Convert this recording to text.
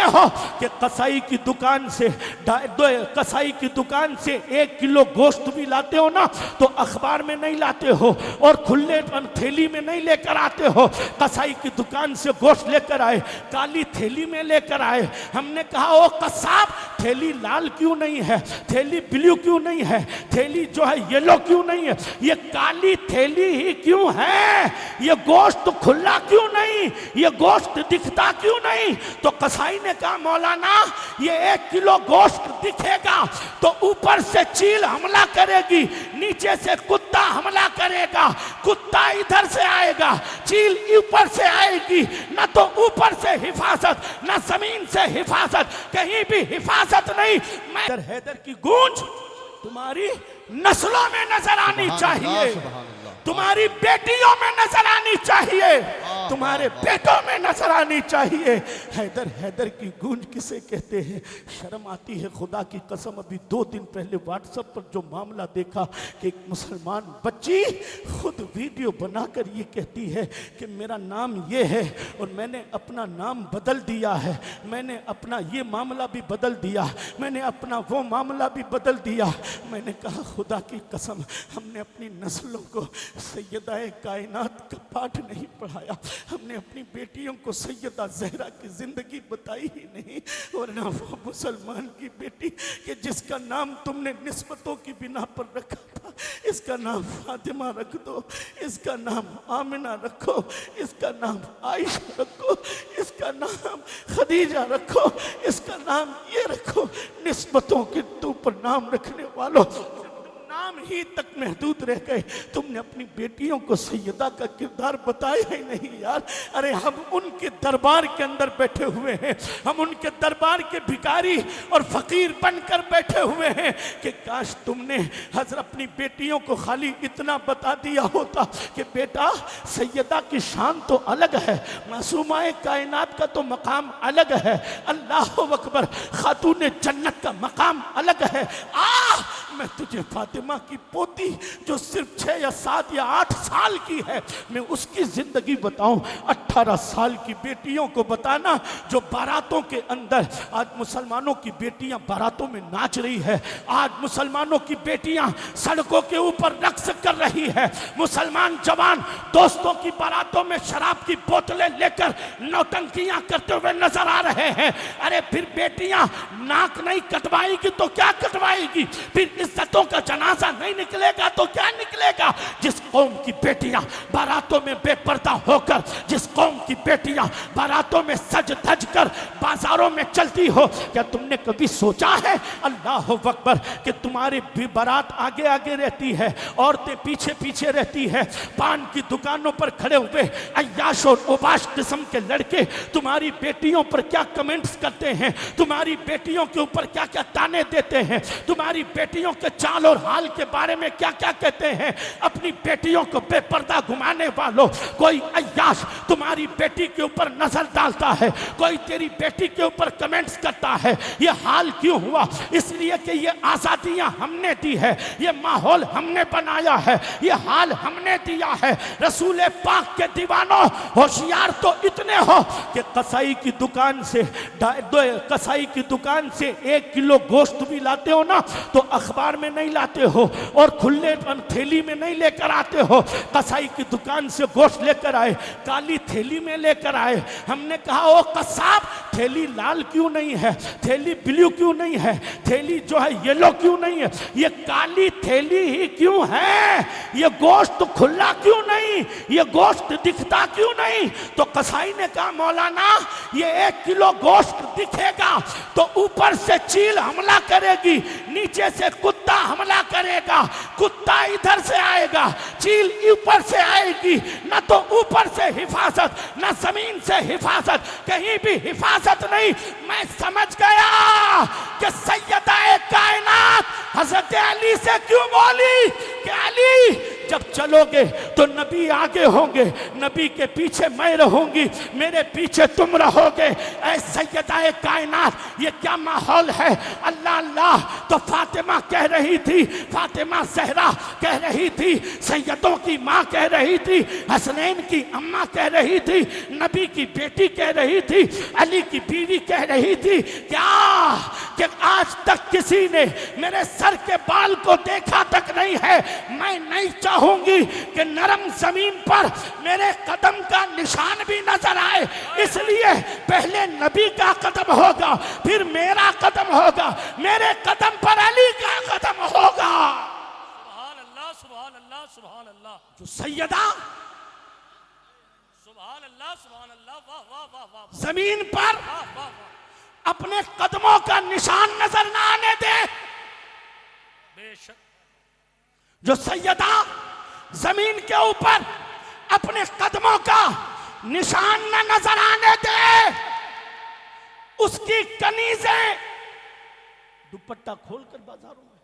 हो कि कसाई की दुकान से कसाई की दुकान से 1 किलो गोश्त भी लाते हो ना तो अखबार में नहीं लाते हो और खुले थैली में नहीं लेकर आते हो। कसाई की दुकान से गोश्त लेकर आए, काली थैली में लेकर आए। हमने कहा ओ कसाब, थैली लाल क्यों नहीं है, थैली ब्लू क्यों नहीं है, थैली जो है येलो क्यों नहीं है, ये काली थैली ही क्यों है, ये गोश्त खुला क्यों नहीं, ये गोश्त दिखता क्यों नहीं? तो कसाई ने कहा मौलाना ये 1 किलो गोश्त दिखेगा तो ऊपर से चील हमला करेगी, नीचे से कुत्ता हमला करेगा, कुत्ता इधर से आएगा, चील ऊपर से आएगी, ना तो ऊपर से हिफाजत ना जमीन से हिफाजत, कहीं भी हिफाजत नहीं। मैं हैदर की गूंज तुम्हारी नस्लों में नजर आनी चाहिए, तुम्हारी बेटियों में नजर आनी चाहिए, तुम्हारे बेटों में नजर आनी चाहिए। हैदर हैदर की गूंज किसे कहते हैं? शर्म आती है खुदा की कसम। अभी 2 दिन पहले व्हाट्सएप पर जो मामला देखा कि एक मुसलमान बच्ची खुद वीडियो बनाकर ये कहती है कि मेरा नाम ये है और मैंने अपना नाम बदल दिया है, मैंने अपना ये मामला भी बदल दिया, मैंने अपना वो मामला भी बदल दिया। मैंने कहा खुदा की कसम, हमने अपनी नस्लों को सैयदा कायनात का पाठ नहीं पढ़ाया, हमने अपनी बेटियों को सैयदा ज़हरा की ज़िंदगी बताई ही नहीं। वरना वो मुसलमान की बेटी कि जिसका नाम तुमने निस्बतों की बिना पर रखा था, इसका नाम फातिमा रख दो, इसका नाम आमिना रखो, इसका नाम आयशा रखो, इसका नाम खदीजा रखो, इसका नाम ये रखो। निस्बतों के ऊपर नाम रखने वालों नाम ही तक महदूद रह गए। तुमने अपनी बेटियों को सैयदा का किरदार बताया ही नहीं यार। अरे हम उनके दरबार के अंदर बैठे हुए हैं, हम उनके दरबार के भिखारी और फकीर बनकर बैठे हुए हैं कि काश तुमने हजरत अपनी बेटियों को खाली इतना बता दिया होता कि बेटा सैयदा की शान तो अलग है, मासूमाए कायनात का तो मकाम अलग है, अल्लाह अकबर, खातून जन्नत का मकाम अलग है। मैं तुझे फातिमा की पोती जो सिर्फ 6 या 7 या 8 साल की है, मैं उसकी जिंदगी बताऊं। 18 साल की बेटियों को बताना जो बारातों के अंदर, आज मुसलमानों की बेटियां बारातों में नाच रही है, आज मुसलमानों की बेटियां सड़कों के ऊपर रक्स कर रही है, मुसलमान जवान दोस्तों की बारातों में शराब की बोतलें लेकर नौटंकियां करते हुए नजर आ रहे हैं। अरे फिर बेटियां नाक नहीं कटवाएगी तो क्या कटवाएगी? फिर इज्जतों का जनाजा नहीं निकलेगा तो क्या निकलेगा? जिस कौम की बेटियां बारातों में बेपर्दा होकर, जिस कौम की बेटियां बारातों में सज धज कर बाजारों में चलती हो, क्या तुमने कभी सोचा है अल्लाह अकबर कि तुम्हारी भी बारात आगे आगे रहती है, औरतें पीछे पीछे रहती है, पान की दुकानों पर खड़े हुए अय्याश और उबाश किस्म के लड़के तुम्हारी बेटियों पर क्या कमेंट्स करते हैं, तुम्हारी बेटियों के ऊपर क्या क्या ताने देते हैं, तुम्हारी बेटियों के चाल और हाल के बारे में क्या क्या कहते हैं। अपनी बेटियों को बेपर्दा घुमाने वालों, कोई अय्याश तुम्हारी बेटी के ऊपर नजर डालता है, कोई तेरी बेटी के ऊपर कमेंट्स करता है। ये हाल क्यों हुआ? इसलिए कि ये आजादियां हमने दी है, ये माहौल हमने बनाया है, ये हाल हमने दिया है। रसूल पाक के दीवानों, होशियार तो इतने हो कि कसाई की दुकान से 1 किलो गोश्त भी लाते हो ना तो अखबार में नहीं लाते हो और खुले थैली में नहीं लेकर आते हो। कसाई की दुकान से गोश्त लेकर आए, काली थैली में लेकर आए। हमने कहा ओ कसाब, थैली लाल क्यों नहीं है, थैली ब्लू क्यों नहीं है, थैली जो है येलो क्यों नहीं है, ये काली थैली ही क्यों है, ये गोश्त खुला क्यों नहीं, ये गोश्त दिखता क्यों नहीं? तो कसाई ने कहा मौलाना ये 1 किलो गोश्त दिखेगा तो ऊपर से चील हमला करेगी, नीचे से कुत्ता हमला करेगा, कुत्ता इधर से आएगा, चील ऊपर से आएगी, ना तो ऊपर से हिफाजत ना जमीन से हिफाजत, कहीं भी हिफाजत नहीं। मैं समझ गया कि सैयदा कायनात हजरत अली से क्यों बोली कि अली जब चलोगे तो नबी आगे होंगे, नबी के पीछे मैं रहूंगी, मेरे पीछे तुम रहोगे। ऐ सैयदाए कायनात, ये क्या माहौल है। अल्लाह अल्लाह तो फातिमा कह रही थी, फातिमा सहरा कह रही थी, सैयदों की माँ कह रही थी, हसनैन की अम्मा कह रही थी, नबी की बेटी कह रही थी, अली की बीवी कह रही थी। क्या कि आज तक किसी ने मेरे सर के बाल को देखा तक नहीं है। मैं नहीं चाहूंगी कि नरम जमीन पर मेरे कदम का निशान भी नजर आए, इसलिए पहले नबी का कदम होगा, फिर मेरा कदम होगा, मेरे कदम पर अली का कदम होगा। सुभान अल्लाह, सुभान अल्लाह, सुभान अल्लाह। जो सैयदा सुभान अल्लाह, सुभान अल्लाह, वाह वाह वाह वाह, जमीन पर वाह वाह वाह। अपने कदमों का निशान नजर ना आने दे, बेशक जो सैयदा जमीन के ऊपर अपने कदमों का निशान न नजर आने दे, उसकी कनीजें दुपट्टा खोलकर बाजारों में